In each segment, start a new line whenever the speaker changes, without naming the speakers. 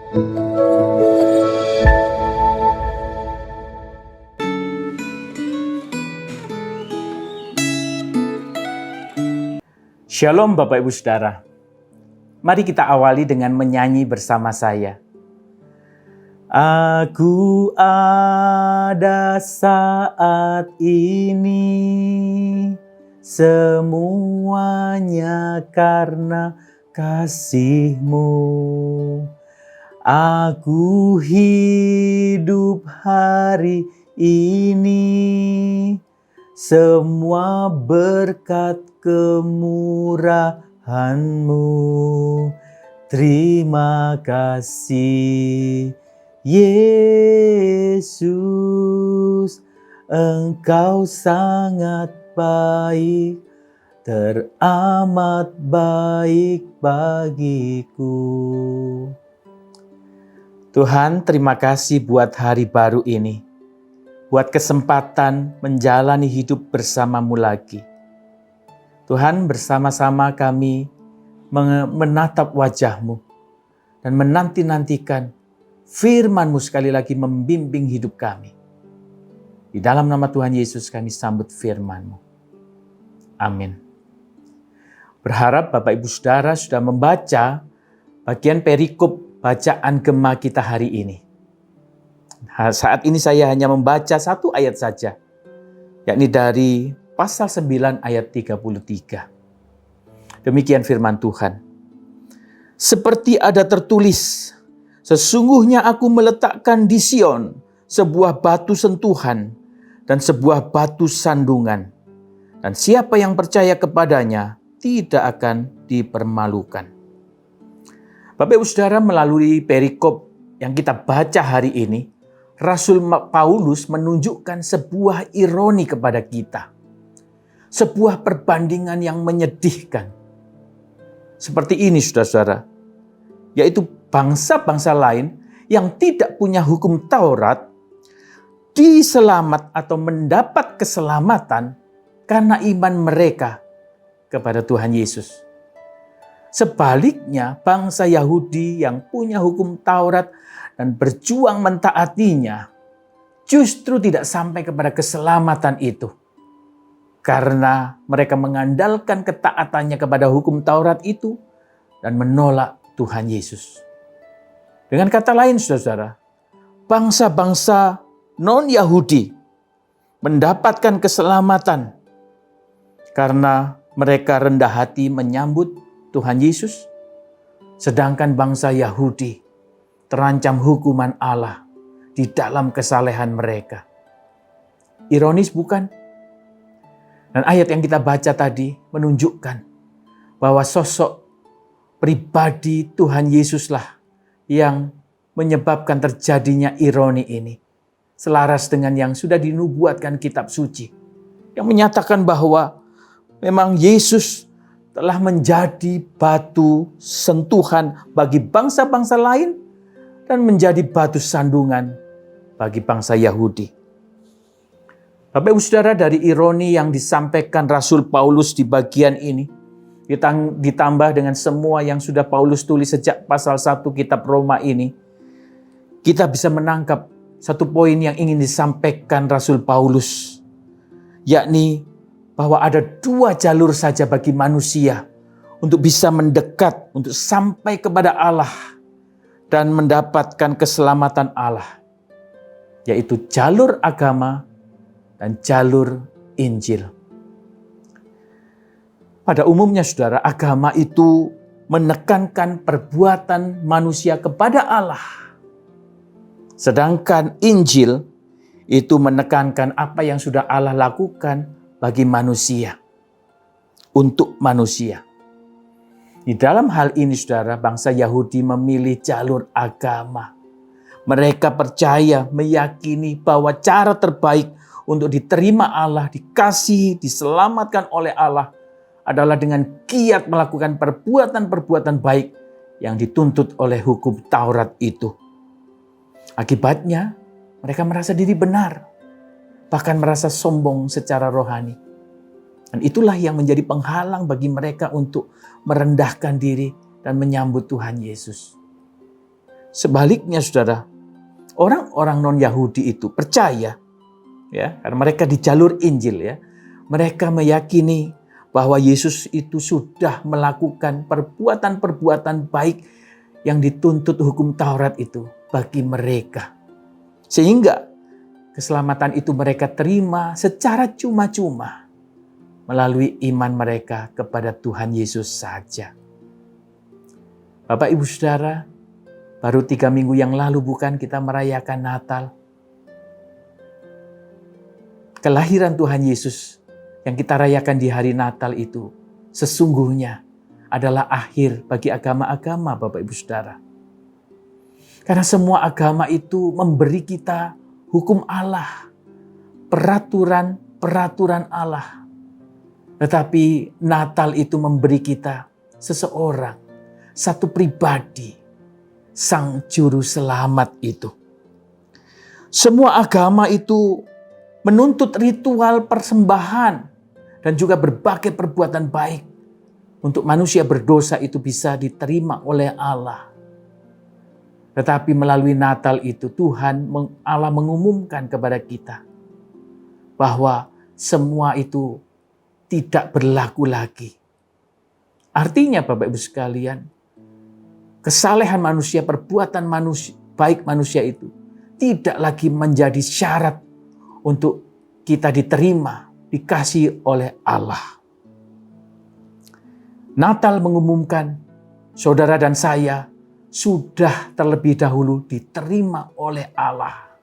Shalom Bapak Ibu Saudara. Mari kita awali dengan menyanyi bersama saya. Aku ada saat ini, semuanya karena kasih-Mu. Aku hidup hari ini, semua berkat kemurahan-Mu. Terima kasih Yesus, Engkau sangat baik, teramat baik bagiku. Tuhan, terima kasih buat hari baru ini, buat kesempatan menjalani hidup bersama-Mu lagi. Tuhan, bersama-sama kami menatap wajah-Mu dan menanti-nantikan firman-Mu sekali lagi membimbing hidup kami. Di dalam nama Tuhan Yesus kami sambut firman-Mu. Amin. Berharap Bapak Ibu Saudara sudah membaca bagian perikop bacaan Gema kita hari ini. Saat ini saya hanya membaca satu ayat saja, yakni dari pasal 9 ayat 33. Demikian firman Tuhan. Seperti ada tertulis, sesungguhnya aku meletakkan di Sion sebuah batu sentuhan dan sebuah batu sandungan. Dan siapa yang percaya kepadanya tidak akan dipermalukan. Bapak Ibu Saudara, melalui perikop yang kita baca hari ini, Rasul Paulus menunjukkan sebuah ironi kepada kita. Sebuah perbandingan yang menyedihkan. Seperti ini saudara-saudara, yaitu bangsa-bangsa lain yang tidak punya hukum Taurat diselamat atau mendapat keselamatan karena iman mereka kepada Tuhan Yesus. Sebaliknya, bangsa Yahudi yang punya hukum Taurat dan berjuang mentaatinya justru tidak sampai kepada keselamatan itu. Karena mereka mengandalkan ketaatannya kepada hukum Taurat itu dan menolak Tuhan Yesus. Dengan kata lain, saudara, bangsa-bangsa non-Yahudi mendapatkan keselamatan karena mereka rendah hati menyambut Tuhan Yesus, sedangkan bangsa Yahudi terancam hukuman Allah di dalam kesalehan mereka. Ironis bukan? Dan ayat yang kita baca tadi menunjukkan bahwa sosok pribadi Tuhan Yesuslah yang menyebabkan terjadinya ironi ini. Selaras dengan yang sudah dinubuatkan kitab suci. Yang menyatakan bahwa memang Yesus telah menjadi batu sentuhan bagi bangsa-bangsa lain dan menjadi batu sandungan bagi bangsa Yahudi. Bapak Ibu Saudara, dari ironi yang disampaikan Rasul Paulus di bagian ini, ditambah dengan semua yang sudah Paulus tulis sejak pasal 1 kitab Roma ini, kita bisa menangkap satu poin yang ingin disampaikan Rasul Paulus, yakni bahwa ada dua jalur saja bagi manusia untuk bisa mendekat, untuk sampai kepada Allah dan mendapatkan keselamatan Allah, yaitu jalur agama dan jalur Injil. Pada umumnya saudara, agama itu menekankan perbuatan manusia kepada Allah. Sedangkan Injil itu menekankan apa yang sudah Allah lakukan bagi manusia. Untuk manusia. Di dalam hal ini saudara, bangsa Yahudi memilih jalur agama. Mereka percaya, meyakini bahwa cara terbaik untuk diterima Allah, dikasihi, diselamatkan oleh Allah adalah dengan giat melakukan perbuatan-perbuatan baik yang dituntut oleh hukum Taurat itu. Akibatnya, mereka merasa diri benar, bahkan merasa sombong secara rohani. Dan itulah yang menjadi penghalang bagi mereka untuk merendahkan diri dan menyambut Tuhan Yesus. Sebaliknya saudara, orang-orang non-Yahudi itu percaya, ya, karena mereka di jalur Injil, ya, mereka meyakini bahwa Yesus itu sudah melakukan perbuatan-perbuatan baik yang dituntut hukum Taurat itu bagi mereka. Sehingga keselamatan itu mereka terima secara cuma-cuma melalui iman mereka kepada Tuhan Yesus saja. Bapak Ibu Saudara, baru 3 minggu yang lalu bukan kita merayakan Natal. Kelahiran Tuhan Yesus yang kita rayakan di hari Natal itu sesungguhnya adalah akhir bagi agama-agama, Bapak Ibu Saudara. Karena semua agama itu memberi kita hukum Allah, peraturan Allah. Tetapi Natal itu memberi kita seseorang, satu pribadi, Sang Juru Selamat itu. Semua agama itu menuntut ritual persembahan dan juga berbagai perbuatan baik untuk manusia berdosa itu bisa diterima oleh Allah. Tetapi melalui Natal itu Allah mengumumkan kepada kita bahwa semua itu tidak berlaku lagi. Artinya Bapak Ibu sekalian, kesalehan manusia, perbuatan baik manusia itu tidak lagi menjadi syarat untuk kita diterima, dikasihi oleh Allah. Natal mengumumkan saudara dan saya sudah terlebih dahulu diterima oleh Allah.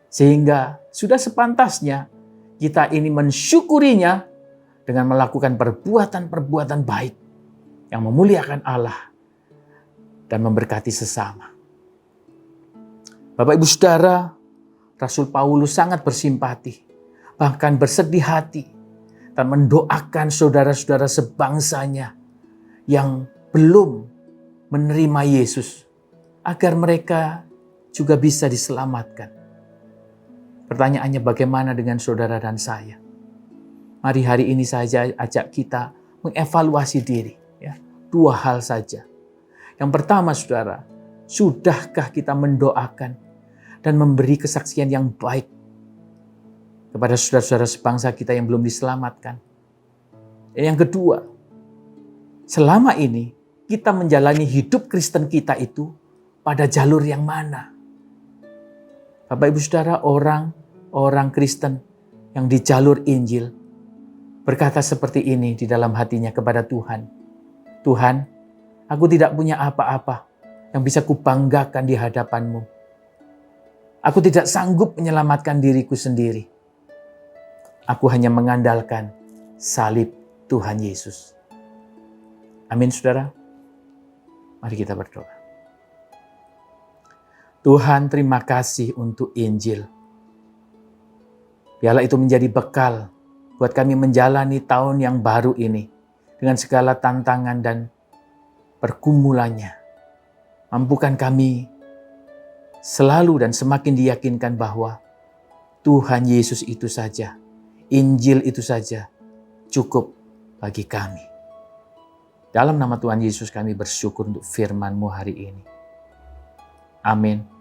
Sehingga sudah sepantasnya kita ini mensyukurinya dengan melakukan perbuatan-perbuatan baik yang memuliakan Allah dan memberkati sesama. Bapak Ibu Saudara, Rasul Paulus sangat bersimpati, bahkan bersedih hati dan mendoakan saudara-saudara sebangsanya yang belum menerima Yesus agar mereka juga bisa diselamatkan. Pertanyaannya, bagaimana dengan saudara dan saya? Mari hari ini saja ajak kita mengevaluasi diri. Ya, 2 hal saja. Yang pertama saudara, sudahkah kita mendoakan dan memberi kesaksian yang baik kepada saudara-saudara sebangsa kita yang belum diselamatkan? Yang kedua, selama ini kita menjalani hidup Kristen kita itu pada jalur yang mana? Bapak Ibu Saudara, orang Kristen yang di jalur Injil berkata seperti ini di dalam hatinya kepada Tuhan. Tuhan, aku tidak punya apa-apa yang bisa kubanggakan di hadapan-Mu. Aku tidak sanggup menyelamatkan diriku sendiri. Aku hanya mengandalkan salib Tuhan Yesus. Amin saudara. Mari kita berdoa. Tuhan, terima kasih untuk Injil. Biarlah itu menjadi bekal buat kami menjalani tahun yang baru ini dengan segala tantangan dan pergumulannya. Mampukan kami selalu dan semakin diyakinkan bahwa Tuhan Yesus itu saja, Injil itu saja cukup bagi kami. Dalam nama Tuhan Yesus kami bersyukur untuk firman-Mu hari ini. Amin.